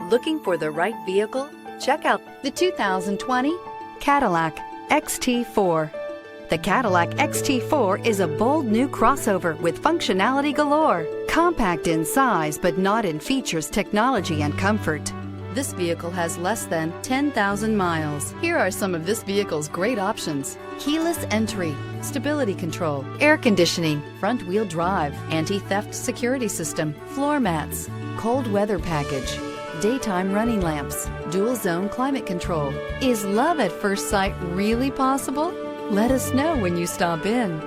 Looking for the right vehicle? Check out the 2020 Cadillac XT4. The Cadillac XT4 is a bold new crossover with functionality galore. Compact in size, but not in features, technology, and comfort. This vehicle has less than 10,000 miles. Here are some of this vehicle's great options: keyless entry, stability control, air conditioning, front wheel drive, anti-theft security system, floor mats, cold weather package, daytime running lamps, dual zone climate control. Is love at first sight really possible? Let us know when you stop in.